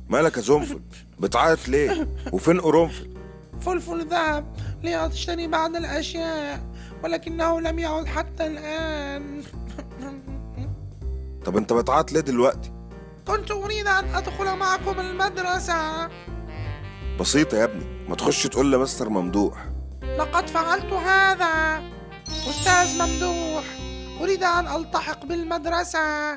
مالك يا زنفل؟ بتعيط ليه؟ وفين قرنفل؟ فلفل ذهب ليشتري بعض الأشياء ولكنه لم يعد حتى الآن. طب انت بتعيط ليه دلوقتي؟ كنت أريد أن أدخل معكم المدرسة. بسيطة يا ابني، ما تخش تقول لمستر ممدوح. لقد فعلت هذا أستاذ ممدوح، أريد أن ألتحق بالمدرسة.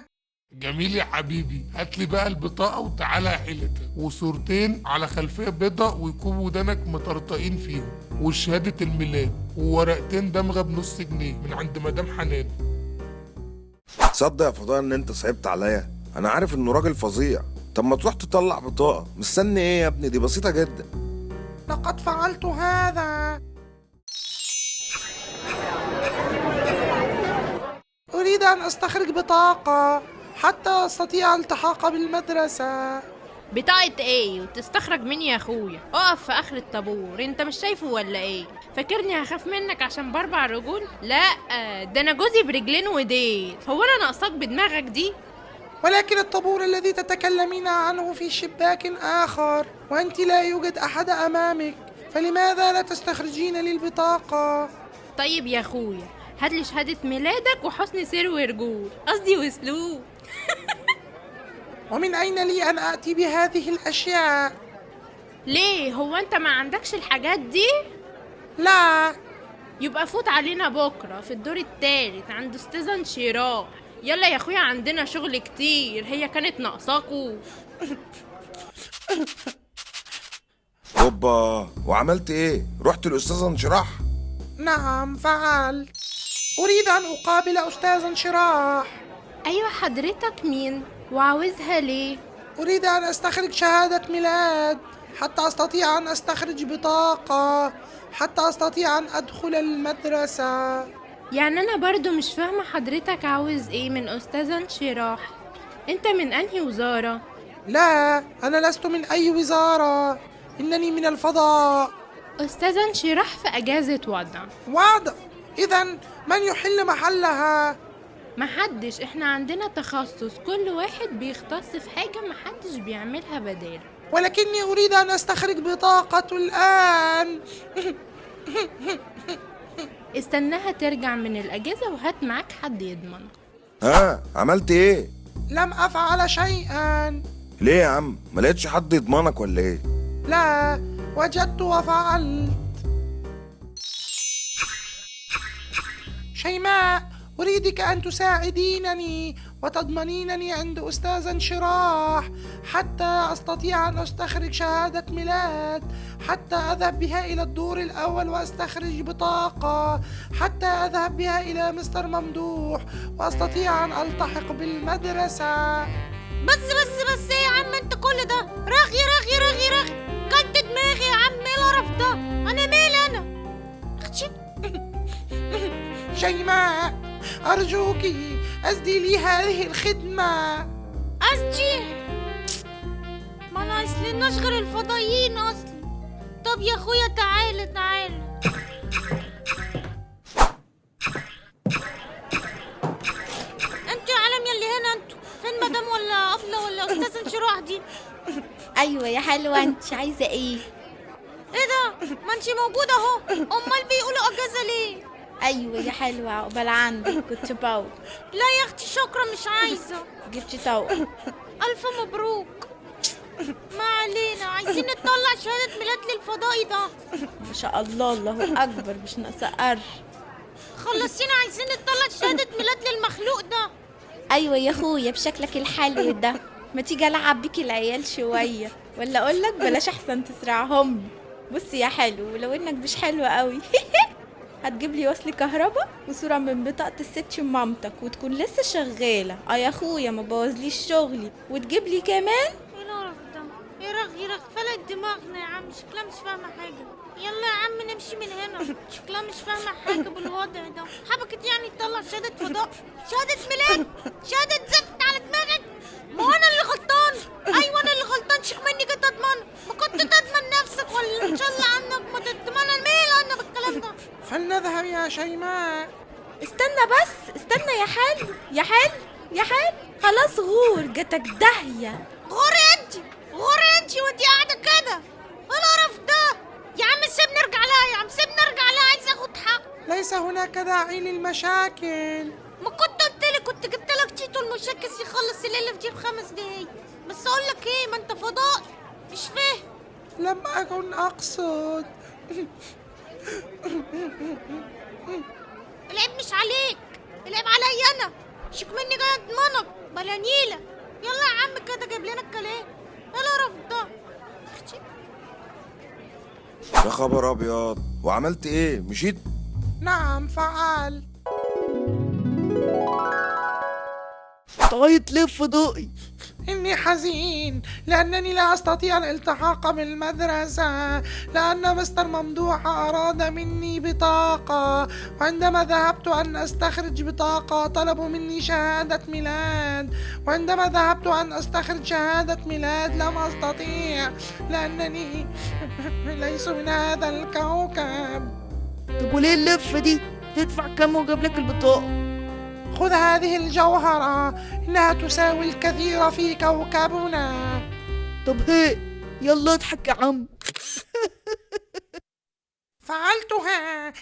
جميل يا حبيبي، هاتلي بقى البطاقة وتعالى احلتها، وصورتين على خلفية بيضة ويكون ودانك مطرطقين فيهم، وشهادة الميلاد، وورقتين دمغة بنص جنيه من عند مدام حنان. تصدق يا فضاء ان انت صعبت عليا؟ انا عارف انه راجل فظيع. طب ما تروح تطلع بطاقة، مستني ايه يا ابني؟ دي بسيطة جدا. لقد فعلت هذا. أريد أن أستخرج بطاقة حتى أستطيع الالتحاق بالمدرسة. بطاقة ايه وتستخرج مني يا اخويا؟ اقف في اخر الطابور، انت مش شايفه ولا ايه؟ فاكرني هخاف منك عشان باربع رجول؟ لا، ده انا جوزي برجلين وديل. هو انا ناقصاك بدماغك دي؟ ولكن الطابور الذي تتكلمين عنه في شباك آخر، وأنت لا يوجد أحد أمامك، فلماذا لا تستخرجين لي البطاقة؟ طيب يا اخويا، هاتلي شهادة ميلادك وحسن سير ورجول، قصدي واسلوب. ومن أين لي أن آتي بهذه الأشياء؟ ليه، هو انت ما عندكش الحاجات دي؟ لا. يبقى فوت علينا بكرة في الدور الثالث عند استاذة انشراح. يلا يا اخويا، عندنا شغل كتير، هي كانت ناقصاكوا. اوبا، وعملت ايه؟ رحت للاستاذة انشراح؟ نعم فعلت. أريد أن أقابل أستاذ انشراح. ايوه، حضرتك مين وعاوزها ليه؟ أريد أن أستخرج شهادة ميلاد حتى أستطيع أن أستخرج بطاقة حتى أستطيع أن أدخل المدرسة. يعني انا برضو مش فاهمة حضرتك عاوز ايه من استاذة انشراح. انت من انهي وزارة؟ لا، أنا لست من أي وزارة، إنني من الفضاء. استاذة انشراح في اجازة وضع. وضع؟ إذا من يحل محلها؟ محدش، احنا عندنا تخصص، كل واحد بيختص في حاجة محدش بيعملها بداله. ولكني أريد أن أستخرج بطاقة الآن. استناها ترجع من الاجازة وهات معاك حد يضمن. ها، عملت ايه؟ لم أفعل شيئا. ليه يا عم؟ ما لقيتش حد يضمنك ولا ايه؟ لا، وجدت وفعلت. شيماء، أريدك أن تساعدينني وتضمنينني عند أستاذ انشراح حتى أستطيع أن أستخرج شهادة ميلاد، حتى أذهب بها إلى الدور الأول وأستخرج بطاقة، حتى أذهب بها إلى مستر ممدوح وأستطيع أن ألتحق بالمدرسة. بس ايه يا عم انت كل ده؟ رغي رغي رغي رغي، كلت دماغي يا عم، ايه القرف ده؟ انا مالي انا؟ اختي. شيماء، أرجوك أسدي لي هذه الخدمة. أسجي؟ ما ناقصلناش غير الفضائيين اصلا. طب يا اخويا تعالى. انتوا يا عالم يلي هنا، انتوا فين مدام ولا قفله ولا استاذ انشراح دي؟ ايوه يا حلوه، انت عايزه ايه؟ ايه ده؟ ما انتي موجوده اهو، امال بيقولوا اجازه ليه؟ ايوه يا حلوه، عقبال عندك كنت باول. لا يا اختي شكرا، مش عايزه. جبتي توأم. الف مبروك. ما علينا، عايزين نطلع شهاده ميلاد للفضائي ده. ما شاء الله، الله اكبر، مش ناقصه قر. خلصينا، عايزين نطلع شهاده ميلاد للمخلوق ده. ايوه يا اخويا، بشكلك الحلو ده، ما تيجي العب بيكي العيال شويه، ولا اقول لك بلاش احسن تسرعهم لي. بصي يا حلو، ولو انك مش حلوه قوي هتجيب لي وصل كهرباء وصوره من بطاقه الست مامتك وتكون لسه شغاله. يا اخويا ما بوظليش شغلي، وتجيب لي كمان. ايه القرف ده؟ ايه رغي فلت دماغنا يا عم، شكلها مش فاهمه حاجه. يلا يا عم نمشي من هنا، شكلها مش فاهمه حاجه بالوضع ده. حبكت يعني تطلع شهاده فضاء، شهاده ميلاد، شهاده زفت على دماغك. ما هو انا اللي غلطان. ايوه انا اللي غلطان، شيخ مني جيت اضمن. ما كنت تضمن نفسك ولا ان شاء الله عنك ما تضمن. انا مالي انا بالكلام ده. فلنذهب يا شيماء. استنى بس، استنى يا حلو، يا حلو. يا حال خلاص غور جاتك داهية. غوري انتي وانتي قاعدة كده. ايه القرف ده؟ يا عم سيبني ارجع لها، يا عم سيبني ارجع لها، عايز اخد حق. ليس هناك داعي للمشاكل. ما كنت قلتلك، كنت جبتلك تيتو المشاكس يخلص الليلة في جيب 5 دقايق. بس اقولك ايه، ما انت فضاء مش فاهم. لم أكن أقصد. العيب مش عليك، العيب عليا انا. شيك مني جاي اضمنك بلا نيلة. يلا يا عم كده جايب لنا الكلام. ايه القرف ده؟ اختي يا خبر ابيض، وعملت ايه؟ مشيت؟ نعم فعلت. تعيط ليه فضائي؟ إني حزين لأنني لا أستطيع الالتحاق بالمدرسة، لأن مستر ممدوح أراد مني بطاقة، وعندما ذهبت أن أستخرج بطاقة طلبوا مني شهادة ميلاد، وعندما ذهبت أن أستخرج شهادة ميلاد لم أستطيع لأنني ليس من هذا الكوكب. طب وليه اللفة دي؟ تدفع كام وجاب لك البطاقة؟ خذ هذه الجوهرة، إنها تساوي الكثير في كوكبنا. طب هي يلا اضحك يا عم. فعلتها.